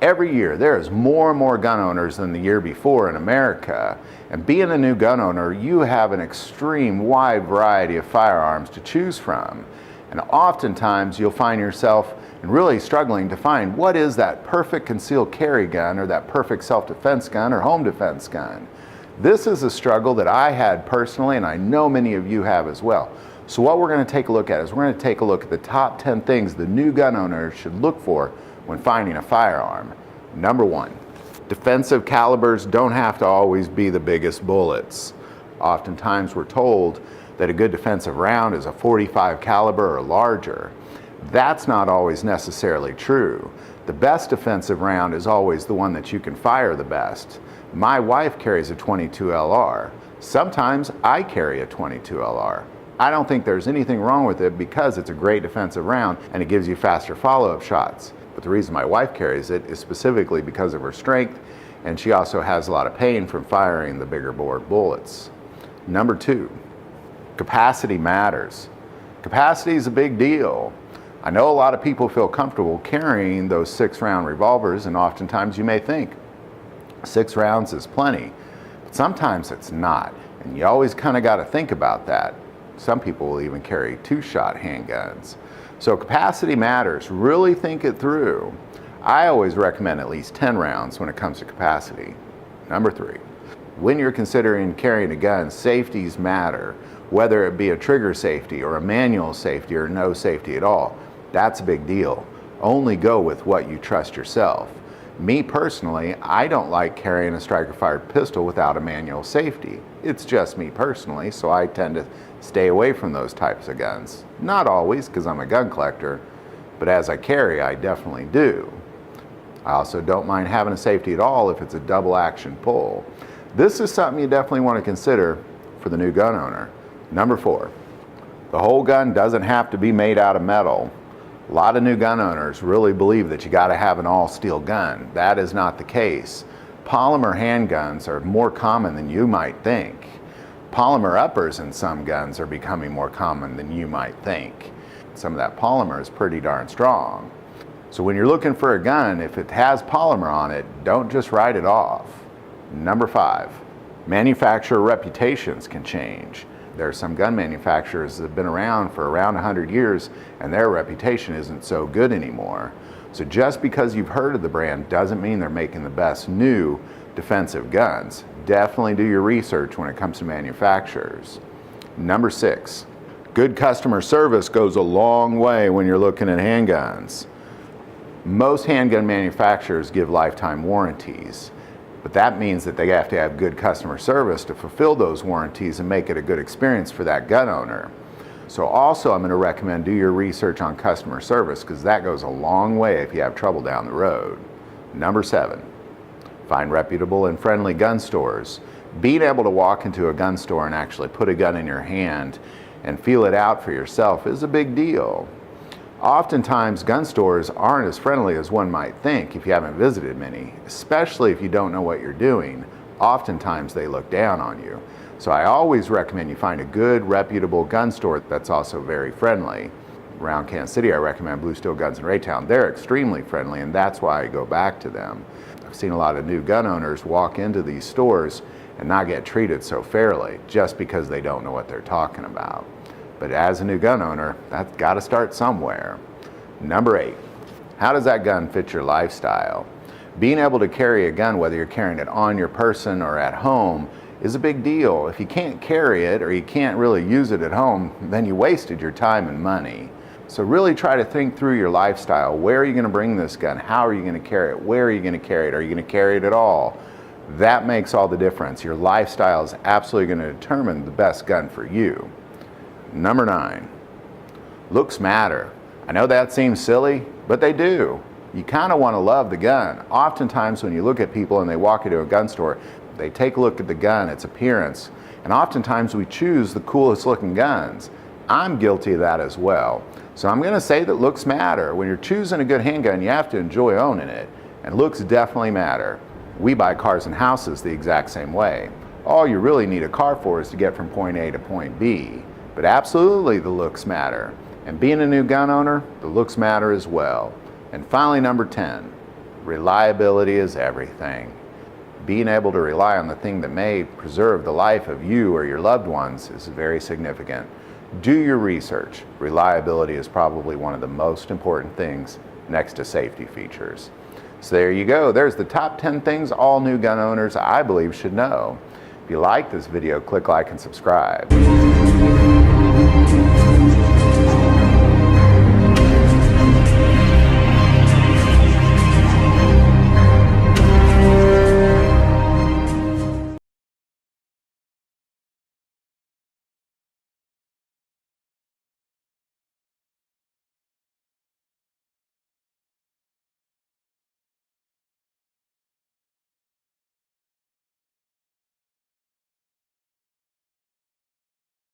Every year there is more and more gun owners than the year before in America. And being a new gun owner, you have an extreme wide variety of firearms to choose from. And oftentimes you'll find yourself really struggling to find what is that perfect concealed carry gun or that perfect self-defense gun or home defense gun. This is a struggle that I had personally, and I know many of you have as well. So what we're going to take a look at is we're going to take a look at the top 10 things the new gun owner should look for when finding a firearm. Number one, defensive calibers don't have to always be the biggest bullets. Oftentimes we're told that a good defensive round is a .45 caliber or larger. That's not always necessarily true. The best defensive round is always the one that you can fire the best. My wife carries a .22 LR. Sometimes I carry a .22 LR. I don't think there's anything wrong with it because it's a great defensive round and it gives you faster follow-up shots. But the reason my wife carries it is specifically because of her strength, and she also has a lot of pain from firing the bigger bore bullets. Number two, capacity matters. Capacity is a big deal. I know a lot of people feel comfortable carrying those 6-round revolvers, and oftentimes you may think 6 rounds is plenty, but sometimes it's not, and you always kind of got to think about that. Some people will even carry 2-shot handguns. So capacity matters. Really think it through. I always recommend at least 10 rounds when it comes to capacity. Number three, when you're considering carrying a gun, safeties matter, whether it be a trigger safety or a manual safety or no safety at all. That's a big deal. Only go with what you trust yourself. Me personally, I don't like carrying a striker-fired pistol without a manual safety. It's just me personally, so I tend to stay away from those types of guns. Not always, because I'm a gun collector, but as I carry, I definitely do. I also don't mind having a safety at all if it's a double action pull. This is something you definitely want to consider for the new gun owner. Number four, the whole gun doesn't have to be made out of metal. A lot of new gun owners really believe that you got to have an all-steel gun. That is not the case. Polymer handguns are more common than you might think. Polymer uppers in some guns are becoming more common than you might think. Some of that polymer is pretty darn strong. So when you're looking for a gun, if it has polymer on it, don't just write it off. Number five, manufacturer reputations can change. There are some gun manufacturers that have been around for around 100 years and their reputation isn't so good anymore. So just because you've heard of the brand doesn't mean they're making the best new defensive guns. Definitely do your research when it comes to manufacturers. Number six, good customer service goes a long way when you're looking at handguns. Most handgun manufacturers give lifetime warranties, but that means that they have to have good customer service to fulfill those warranties and make it a good experience for that gun owner. So also I'm going to recommend do your research on customer service because that goes a long way if you have trouble down the road. Number seven, find reputable and friendly gun stores. Being able to walk into a gun store and actually put a gun in your hand and feel it out for yourself is a big deal. Oftentimes gun stores aren't as friendly as one might think if you haven't visited many, especially if you don't know what you're doing. Oftentimes they look down on you. So I always recommend you find a good, reputable gun store that's also very friendly. Around Kansas City, I recommend Blue Steel Guns in Raytown. They're extremely friendly, and that's why I go back to them. I've seen a lot of new gun owners walk into these stores and not get treated so fairly just because they don't know what they're talking about. But as a new gun owner, that's got to start somewhere. Number eight, how does that gun fit your lifestyle? Being able to carry a gun, whether you're carrying it on your person or at home, is a big deal. If you can't carry it or you can't really use it at home, then you wasted your time and money. So really try to think through your lifestyle. Where are you going to bring this gun? How are you going to carry it? Where are you going to carry it? Are you going to carry it at all? That makes all the difference. Your lifestyle is absolutely going to determine the best gun for you. Number nine, looks matter. I know that seems silly, but they do. You kind of want to love the gun. Oftentimes when you look at people and they walk into a gun store, they take a look at the gun, its appearance, and oftentimes we choose the coolest looking guns. I'm guilty of that as well. So I'm going to say that looks matter. When you're choosing a good handgun, you have to enjoy owning it, and looks definitely matter. We buy cars and houses the exact same way. All you really need a car for is to get from point A to point B. But absolutely the looks matter. And being a new gun owner, the looks matter as well. And finally, number 10, reliability is everything. Being able to rely on the thing that may preserve the life of you or your loved ones is very significant. Do your research. Reliability is probably one of the most important things next to safety features. So there you go. There's the top 10 things all new gun owners, I believe, should know. If you like this video, click like and subscribe.